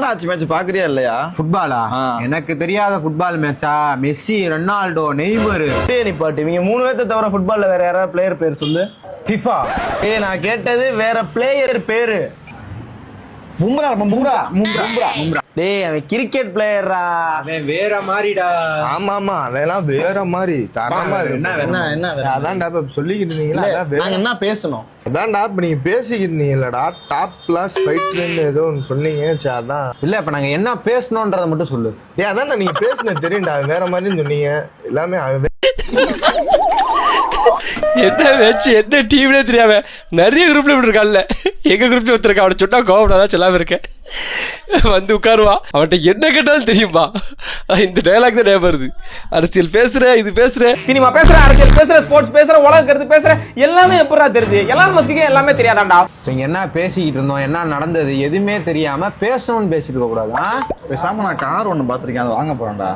Match பாக்குறியா இல்லையா? ஃபுட்பாலா? எனக்கு தெரியாத ஃபுட்பால் மேட்சா? Messi, Ronaldo, Neymar. நிப்பாட்டு, இவங்க 3 பேர்த்த தவிர ஃபுட்பால்ல வேற யாராவது பிளேயர் பேர் சொல்லு. ஃபிஃபா. நான் கேட்டது வேற பிளேயர் பேரு. பும்ரா. டேய், அவன் கிரிக்கெட் பிளேயரா? அவன் வேற மாதிரிடா. ஆமா அதெல்லாம் வேற மாதிரி தரமா என்ன அதான்டா இப்ப சொல்லிக்கிட்டு இருந்தீங்களா? நாங்க என்ன பேசணும்? அதான்டா இப்ப நீங்க பேசிக்கிட்டு இருந்தீங்களா? டாப் கிளாஸ் ஃபைட்லன்னு ஏதோ ஒன்று சொன்னீங்க. சரி அதான் இல்ல, இப்ப நாங்க என்ன பேசணும்ன்றத மட்டும் சொல்லு. அதான்டா நீங்க பேசுனது தெரியும்டா, வேற மாதிரின்னு சொன்னீங்க எல்லாமே. என்ன வச்சு என்ன டீம்னே தெரியாம நிறைய குரூப்ல இப்படி இருக்கான்ல. எங்க குரூப்ல ஒருத்தருக்கா, அவனை சொன்னா கோவப்படாதான் சொல்லாம இருக்கேன். வந்து உட்காருவா, அவன்கிட்ட என்ன கேட்டாலும் தெரியுமா? இந்த டைலாக் தான் ஞாபகம் வருது. அரசியல் பேசுற, இது பேசுற, சினிமா பேசுற, அரசியல் பேசுற, ஸ்போர்ட்ஸ் பேசுற, உலக கருத்து பேசுற, எல்லாமே எப்படா தெரியுது? எலான் மஸ்க்கு எல்லாமே தெரியாதாண்டா. இங்க என்ன பேசிக்கிட்டு இருந்தோம், என்ன நடந்தது எதுவுமே தெரியாம பேசணும்னு பேசிட்டு இருக்க கூடாது. பேசாம நான் கார் ஒண்ணு பாத்திருக்கேன், அதை வாங்க போறேன்டா.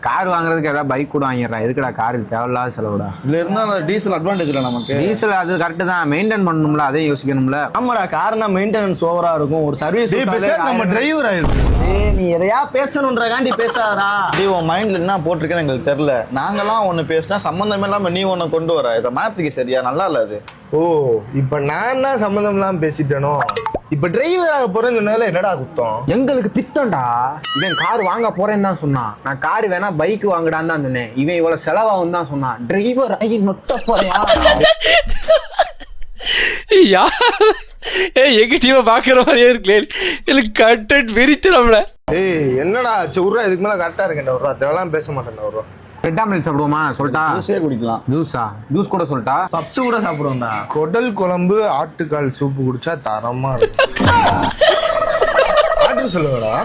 கார் வாங்குறதுக்கு ஏதாவது பைக் கூட வாங்கிடுறான். எதுக்குடா கார் தேவையில்லாத செலவுடா? இதுல இருந்தா டீசல் அட்வான்டேஜ் இல்ல நமக்கு. டீசல் அது கரெக்ட் தான், மெயின்டைன் பண்ணணும்ல, அதையும் யோசிக்கணும்ல. ஆமாடா, கார்னா மெயின்டெனன்ஸ் ஓவரா இருக்கும். ஒரு சர்வீஸ் நம்ம டிரைவர் ஆயிருக்கு. நீ எதையா பேசணுன்றகாண்டி பேசாதடா. உன் மைண்ட்ல என்ன போட்டிருக்கேன்னு எங்களுக்கு தெரியல. நாங்கெல்லாம் ஒண்ணு பேசினா சம்பந்தம் இல்லாம நீ ஒண்ணு கொண்டு வர, இதை மாத்திக்க. சரியா? நல்லா இல்ல அது. ஓ, இப்ப நான் தான் சம்பந்தம் இல்லாம பேசிட்டேனோ? இப்ப டிரைவர் ஆக போறேன்னு சொன்னால என்னடா குத்தம்? எங்களுக்கு பித்தம்டா. இவன் கார் வாங்க போறேன்னு தான் சொன்னான். நான் கார் வேணா பைக் வாங்கடான்னு தான் சொன்னேன். இவன் இவ்வளவு செலவாகும் தான் சொன்னான். டிரைவர் ஆகி நொட்ட போறியா? எங்க டீமை பாக்குற மாதிரியே இருக்கே. எனக்கு கண்டென்ட் வெறித்து நம்மள. என்னடா ஒரு இதுக்கு மேல கரெக்டா இருக்கேன்டா. ஒரு அதெல்லாம் பேச மாட்டேன்டா. ஒரு ரெட் ஆம்லெட் சாப்பிடுவோமா? சொல்லிட்டா? ஜூஸே குடிக்கலாம். ஜூஸா? ஜூஸ் கூட சொல்லிட்டா? பப்ஸ் கூட சாப்பிடுவோம்டா. குடல் குழம்பு ஆட்டுக்கால் சூப்பு குடிச்சா தரமா இருக்கும். ஆட்டு சொல்லுவாடா.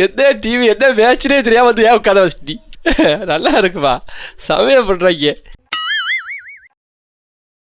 என்ன டிவி என்ன மேட்ச்னே தெரியாம வந்து ஏன் உட்காத வச்சுட்டி. நல்லா இருக்குமா? சமையல் பண்றாங்க.